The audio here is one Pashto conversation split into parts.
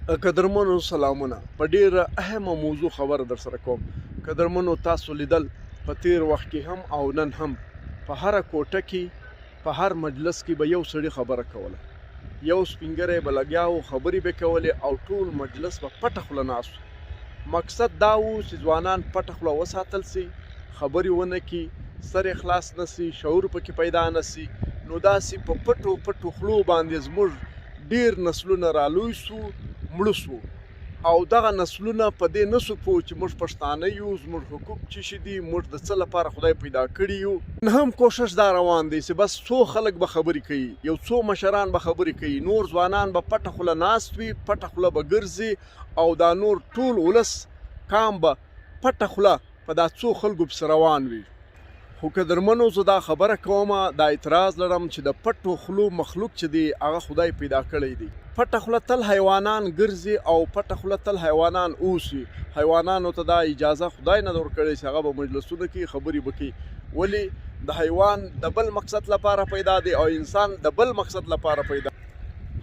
قدرمنو سلامونه په ډیره اهمه موضوع خبره در سره کوم. قدرمنو تاسو لیدل په تیر وخت کې هم او نن هم په هر کوټه کې په هر مجلس کې به یو سړی خبره کوله، یو سپینګری به لګیا و، خبرې به کولې او ټول مجلس به پټه خوله ناست و. مقصد دا و چې ځوانان پټه خوله وساتل سي، خبرې ونه کړي، سر اخلاص نسی، شعور پکې پیدا نسی. نو داسې په پټو پټو خلو باندې زموږ ډیر نسلونه رالوی سو، مړه سو، او دغه نسلونه په دې نه سو پوه چې موږ پښتانه یو، زموږ حقوق څه شي دي، موږ د څه لپاره خدای پیدا کړي یو. نن هم کوشش دا روان دی چې بس څو خلک به خبرې کوي، یو څو مشران به خبرې کوي، نور ځوانان به پټه خوله ناست وي، پټه خوله به ګرځي، او دا نور ټول ولس کام به پټه خوله په دا څو خلکو پسې روان وي. خو قدرمنو زه دا خبره کومه، دا اعتراض لرم چې د پټو خلو مخلوق چې دی هغه خدای پیدا کړی دی. پټه خوله تل حیوانان ګرځي او پټه خوله تل حیوانان اوسي. حیوانانو ته دا اجازه خدای نه درکړی چې هغه به مجلسونه کې خبرې وکړي، ولې د حیوان د بل مقصد لپاره پیدا دی او انسان د بل مقصد لپاره پیدا.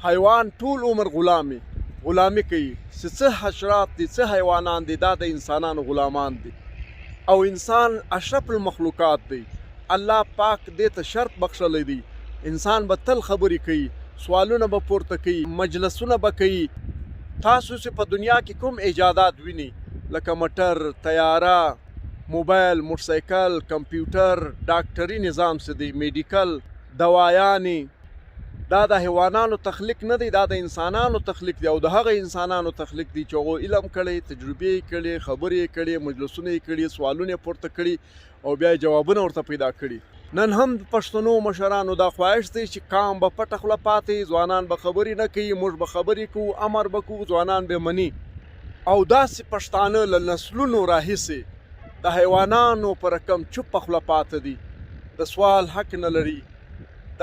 حیوان ټول عمر غلامي کوي، چې څه حشرات دي، څه حیوانان دي، دا د انسانانو غلامان دي، او انسان اشرف المخلوقات دی. الله پاک دې ته شرط بخښلی دی، انسان به تل خبرې کوي، سوالونه به پورته کوي، مجلسونه به کوي. تاسو چې په دنیا کې کوم ایجادات ویني، لکه موټر، طیاره، موبایل، موټرسایکل، کمپیوټر، ډاکټري نظام څه دی، میډیکل، دوایانې، دا د حیوانانو تخلیق نه دی، دا د انسانانو تخلیق دی، او د هغه انسانانو تخلیق دی چې هغو علم کړی، تجربې یې کړي، خبرې یې کړي، مجلسونه یې کړي، سوالونه یې پورته کړي او بیا یې جوابونه ورته پیدا کړي. نن هم د پښتنو مشرانو دا خواهش دی چې قام به پټه خوله پاتې، ځوانان به خبرې نه کوي، موږ به خبرې کوو، امر به کوو، ځوانان به مني. او داسې پښتانه له نسلونو راهیسې د حیوانانو په رقم چوپه خوله پاته دي، د سوال حق نه لري،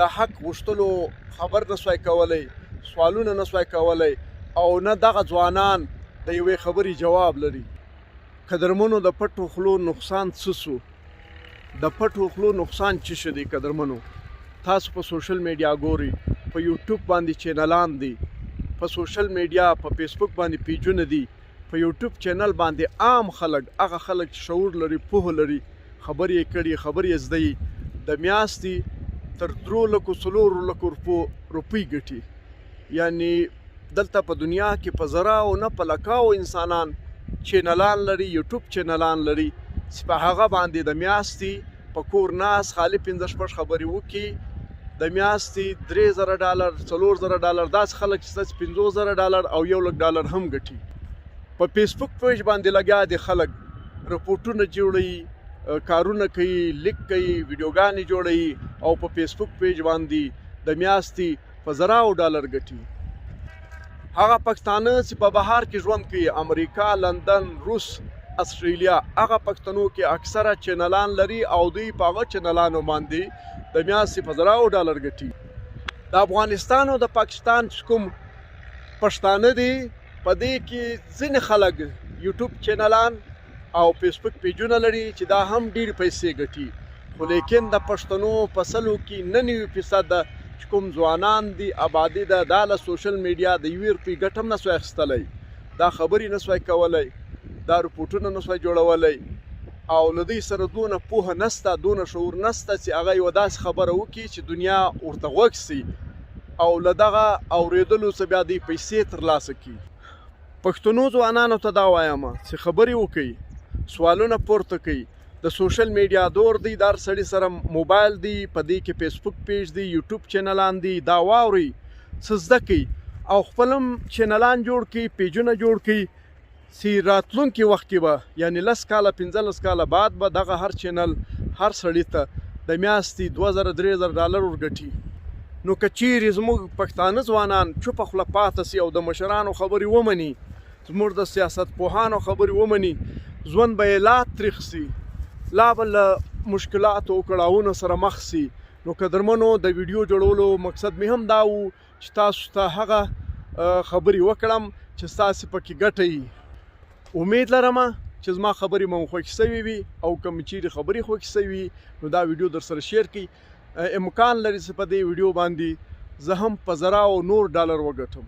د حق غوښتلو خبر نسوای کولی، سوالونه نسوای کولی، او نه دغه ځوانان د یوې خبرې جواب لري. قدرمنو د پټو خلو نقصان څه سو؟ د پټو خلو نقصان څه شو دی؟ قدرمنو تاسو په سوشل میډیا ګورئ، په یوټیوب باندې چینلان دي، په سوشل میډیا په فیسبوک باندې پیجونه دي، په یوټیوب چینل باندې عام خلک، هغه خلک چې شعور لري، پوهه لري، خبرې یې کړي، خبرې یې زده یي، د میاشتې تر 3,00,000 روپۍ ګټي. یعنی دلته په دنیا کې په زراو نه په لکاو انسانان چینلان لري، یوټیوب چینلان لري، چې په هغه باندې د میاشتې په کور ناس خالي 5-6 خبرې وکړي، د میاشتې $3,000 $4,000 داسې خلک چې $50,000 او $1,00,000 هم ګټي. په فیسبوک پیج باندې لګیا دي خلک، رپورټونه جوړوي، کارونه کوي، لیک کوي، ویډیوګانې جوړوي، او په فیسبوک پیج باندې د میاشتې په $1,000 ګټي. هغه پښتانه چې په بهر کې ژوند کوي، امریکا، لندن، روس، استرالیا، هغه پښتنو کې اکثره چینلان لري او دوی په هغه چینلانو باندې د میاشتې په $1,000 ګټي. د افغانستان او د پاکستان چې کوم پښتانه دي، په دې کې ځینې خلک یوټیوب چینلان او فیسبوک پیجونه لري چې دا هم ډېرې پیسې ګټي. خو لیکن د پښتنو په 100 کې 99% چې کوم ځوانان دي، آبادي ده، دا له سوشل میډیا د $1 ګټه هم نسوای اخیستلی، دا خبرې نسوای کولی، دا رپورټونه نسوای جوړولی، او له دوی سره دونه پوهه نسته، دونه شعور نسته چې هغه یوه داسې خبره وکړي چې دنیا ورته غوږ سي، او له دغه اورېدلو څه بیا دوی پیسې ترلاسه کړي. پښتنو ځوانانو ته دا وایم چې خبرې وکړئ، سوالونه پورته کوي. د سوشل میډیا دور دی، در سړي سره موبایل دی، په دې کې فیسبوک پیج دی، یوټیوب چینلان دی، دا واورئ، څه زده کوي، او خپل هم چینلان جوړ کړي، پیجونه جوړ کړي، چې راتلونکي وخت کې به، یعنی 10 کاله 15 کاله بعد به دغه هر چینل هر سړي ته د میاشتې $2,000-3,000 ورګټي. نو که چیرې زموږ پښتانه ځوانان چوپه خوله پاته سي او د مشرانو خبرې ومني، زموږ د سیاست پوهانو خبرې ومني، ژوند به یې لا تریخ سي، لا به له مشکلاتو او کړاوونو سره مخ سي. نو قدرمنو د ویډیو جوړولو مقصد مې هم دا و چې تاسو ته هغه خبرې وکړم چې ستاسې پکې ګټه وي. امید لرم چې زما خبرې مو خوښې سوي وي، او که مې چیرې خبرې خوښې سوي وي نو دا ویډیو در سره شیر کړئ. امکان لري چې په دې ویډیو باندې زه هم په $1,000 وګټم.